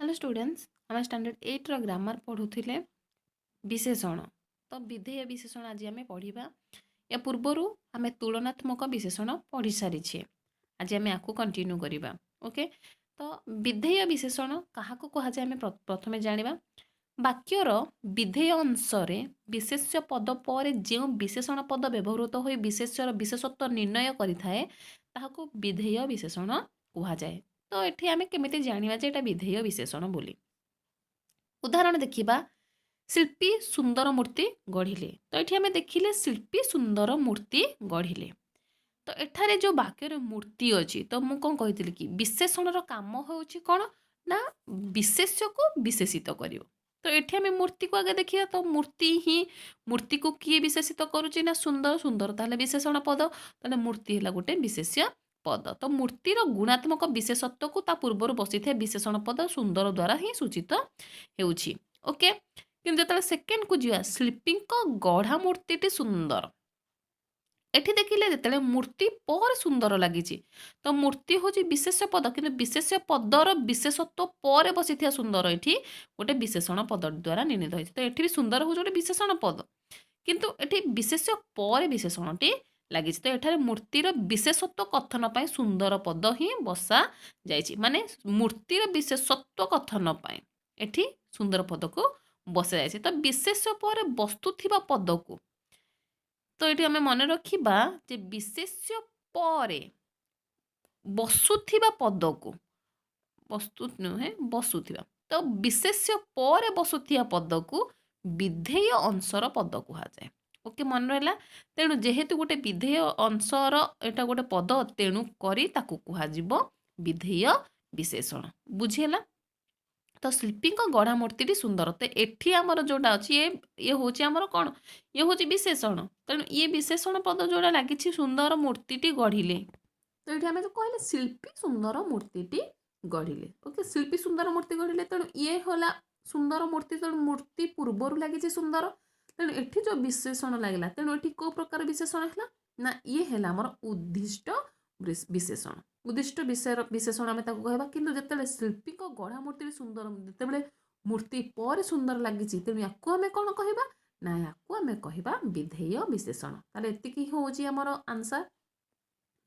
Hello students आम standard 8 grammar पढ़ुले विशेषण। तो विधेय विशेषण आज आम पढ़ा। या पूर्वर आम तुलनात्मक विशेषण पढ़ी सारी आज आम आपको कंटिन्यू करवा। ओके, तो विधेय विशेषण क्या कहुए आम प्रथम जाना। वाक्यर विधेय अंश विशेष्य पद पर जो विशेषण पद व्यवहृत हो विशेष्यर विशेषत्व निर्णय करें ताकू विधेय विशेषण कहुए। तो ये आम केमी जाना जे विधेय विशेषण बोली। उदाहरण देखा, शिल्पी सुंदर मूर्ति गढ़िले। तो ये आम देखिले शिल्पी सुंदर मूर्ति गढ़िले। तो एठारे जो वाक्यर मूर्ति अच्छी, तो मुझे कौन कही कि विशेषण काम हूँ कौन ना विशेष्य को विशेषित कर। तो ये आम मूर्ति को आगे देखिए, तो मूर्ति ही मूर्ति को किए विशेषित करुच्ची ना सुंदर। सुंदर ताहले विशेषण पद, ताहले मूर्ति है गोटे विशेष्य पद। तो मूर्तिर गुणात्मक विशेषत्व को ता पूर्वर बसी थे विशेषण पद सुंदर द्वारा ही सूचित होउछि। ओके, किंतु जो सेकेंड को जा शिल्पी गढ़ा मूर्ति सुंदर, एठी देखिले जेतेले मूर्ति पर सुंदर लगी। तो मूर्ति हूँ विशेष पद, किंतु विशेष पदर विशेषत्व पर बसी सुंदर ये गोटे विशेषण पद द्वारा निर्णीत होती। तो ये भी सुंदर हूँ गोटे विशेषण पद, किंतु ये विशेष पर विशेषणटी लगी। तो ये मूर्तिर विशेषत्व कथन पर सुंदर पद ही बसा जाइए, माने मूर्तिर विशेषत्व कथन पर एठी सुंदर पद को बसा जाइए। तो विशेष पर वस्तु थिबा पद को, तो ये आम मन रखा जे विशेष्य पर बसुथिबा पद को, वस्तु नुहे बसुथिबा, तो विशेष्य पर बसुथिबा पद को विधेय अंशर पद कहुए। ओके, मन रहा। तेणु जेहेतु गोटे विधेय अंशर एटा गोटे पद, तेणु करी ताकू कहुजिबो विधेय विशेषण। बुझीला। तो शिल्पी गढ़ा मूर्ति सुंदर। तो ये आमर जोटा अच्छी ये हूँ आमर कौन, ये हूँ विशेषण। तेणु ये विशेषण पद जोड़ा लगी सुंदर मूर्ति गढ़िले। तो ये आम जो कहले शिल्पी सुंदर मूर्ति गढ़िले। ओके, शिल्पी सुंदर मूर्ति गढ़िले, तेणु ये होला सुंदर मूर्ति। तेणु मूर्ति पूर्वर लगी सुंदर, तेणु ये जो विशेषण लगे, तेणु ये कौ प्रकार विशेषण है ना, ये है आमर उद्दिष्ट विशेषण। उद्दिष्ट विशेषण आम कहवा। किंतु जिते शिल्पी गढ़ा मूर्ति सुंदर, जिते मूर्ति पर सुंदर लगी, तेणु या आम कौन कहवा ना, या आम कहवा विधेय विशेषण। ताले एतिकी होउची आमर आंसर।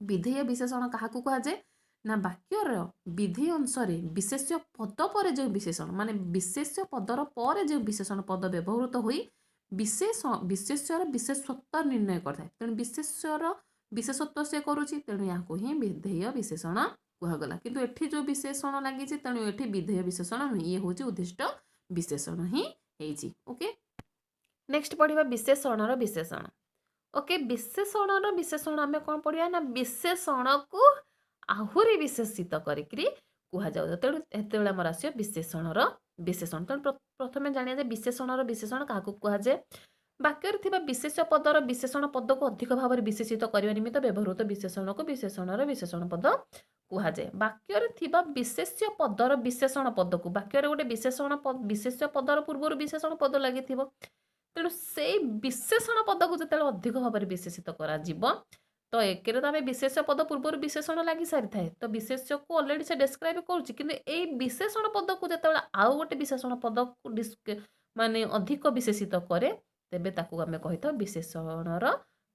विधेय विशेषण क्या कहुए ना, वाक्यर विधेय अंश विशेष्य पद पर जो विशेषण, माने विशेष्य पदर पर जो विशेषण पद व्यवहृत हो विशेष्यर विशेषत्व निर्णय करता है। तेणु विशेष्यर विशेषत्व से करुच्ची, तेणु या ही विधेय विशेषण कहगला। किंतु एठी जो विशेषण लगी, तेणु एठी विधेय विशेषण नुहे, ये हूँ उद्दिष्ट विशेषण ही होइछि। ओके, नेक्स्ट पढ़िबा विशेषणर विशेषण। ओके, विशेषणर विशेषण आम कौन पढ़िया ना, विशेषण को आहुरी विशेषित करी कहुए। तेणु एत आमर आस विशेषणर विशेषण। तेणु प्रथम जाना विशेषणर विशेषण क्या कहुए। वाक्य विशेष पदर विशेषण पद को अधिक भाव में विशेषित करने निमित्त व्यवहृत विशेषण को विशेषणर विशेषण पद कहुए। वाक्य विशेष्य पदर विशेषण पद को, वाक्य गोटे विशेषण विशेष पदर पूर्व विशेषण पद लगी, तेणु से विशेषण पद को जो अधिक भाव में विशेषित करा, तो एक तो आम विशेष पद पूर्व विशेषण लगी सारी थाए, तो विशेष को अलरेडी से डिस्क्राइब करुच्ची। विशेषण पद को जो आउ गोटे विशेषण पद को माने अधिक विशेषित करे, तेबे ताकू आम कही था विशेषणर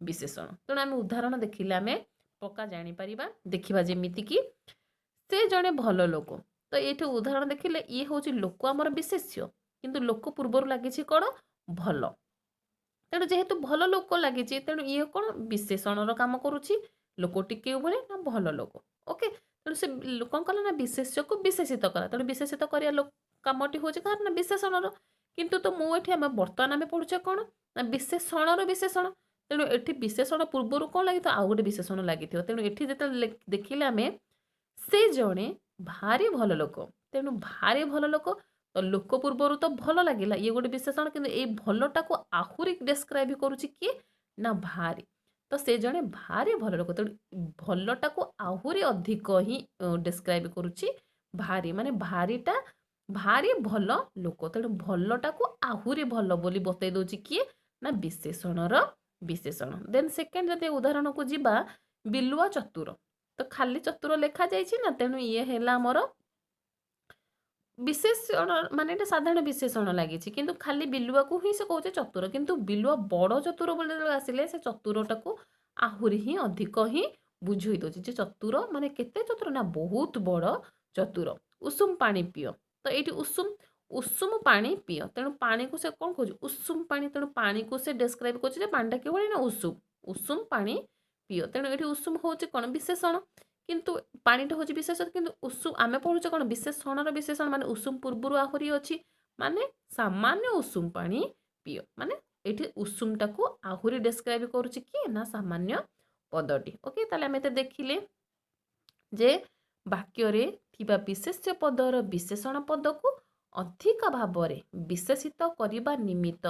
विशेषण। तेणु आम उदाहरण देखिले आम पक्का जापर। देखा जमीती कि से जड़े भल लोक, तो ये उदाहरण देखिले ये हूँ लोक आमर विशेष्य, किंतु लोक पूर्वर लगी कौन भल। तेणु जेहेतु भल लोक लगी, तेणु ये कौन विशेषणर काम करुच्ची, लोकटी क्यों भले ना भल लोक। ओके, तेणु से कौन कला ना विशेष्य को विशेषित कला। तेणु विशेषित करिया कामटी हूँ कह ना विशेषणर। किंतु तो मुझे आम बर्तमान आम पढ़ुचे कौन ना विशेषणर विशेषण। तेणु ये विशेषण पूर्वर कौन लगी, आउ गोटे विशेषण लगी। तेणु ये जो देखिले आम से जड़े भारी भल लोक, तेणु भारी भल लोक, तो लोक पूर्वर तो भल लगे, ये गोटे विशेषण। किंतु ये भलटा को आहुरी डिस्क्राइब करुच्ची किए ना भारी, तो से जड़े भारी भल लोक। तेणु भलटा को आहुरी अधिक ही डिस्क्राइब करुच्ची भारी, माने भारीटा भारी भल लोक। तेणु भलटा को आहुरी भल बोली बतई दौची किए ना विशेषणर विशेषण। देन सेकेंड जब उदाहरण को जीवा, बिलुआ चतुर, तो खाली चतुर लिखा जाइए ना, तेणु ये है आमर विशेषण माने एटा साधारण विशेषण लागिछि किंतु खाली बिलुआ को ही से कहूचे चतुर किंतु बिलुआ बड़ चतुर बोले आसिले से चतुरटाକୁ आहुरी ही अधिक ही बुझेई दଉଛି जे चतुर माने केते चतुर ना बहुत बड़ चतुर। उषुम पानी पियो तो एठी उषुम उषुम पानी पियो तेणु पानी को से कौन कहूचे उषुम पानी तेणु पानी को से डिस्क्राइब करছে जे पानी के भଳି ना उषुम उषुम पानी पियो तेणु एठी उषुम होचे कोन विशेषण किंतु पानीटा हूँ विशेषण किंतु उषुम आम पढ़ुचे कौन विशेषणर विशेषण माने उषुम पूर्वर आहुरी अच्छी माने सामान्य उषुम पानी पियो माने ये उषुमटा को आहुरी डिस्क्राइब करुच्ची किए ना सामान्य पदटी ओके ताले आम देखिले जे वाक्य थिबा विशेष्य पदर विशेषण पद को अधिक भाव विशेषित करने निमित्त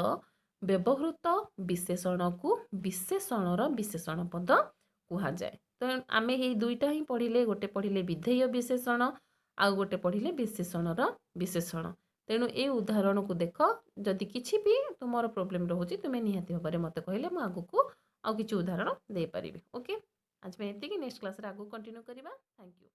व्यवहृत विशेषण को विशेषणर विशेषण पद कहा जाए। तो आम ये दुईटा ही पढ़िले गोटे पढ़िले विधेय विशेषण आउ गोटे पढ़िले विशेषणर विशेषण तेणु ए उदाहरण को देख जदि किछि भी तुमर प्रोब्लेम रोचे तुम्हें निहाती भाव में मत कहले मु आगु आउ किछि उदाहरण दे पारिबी ओके आज मैं एतिकी नेक्स्ट क्लास रे आगु कंटिन्यू करबा थैंक यू।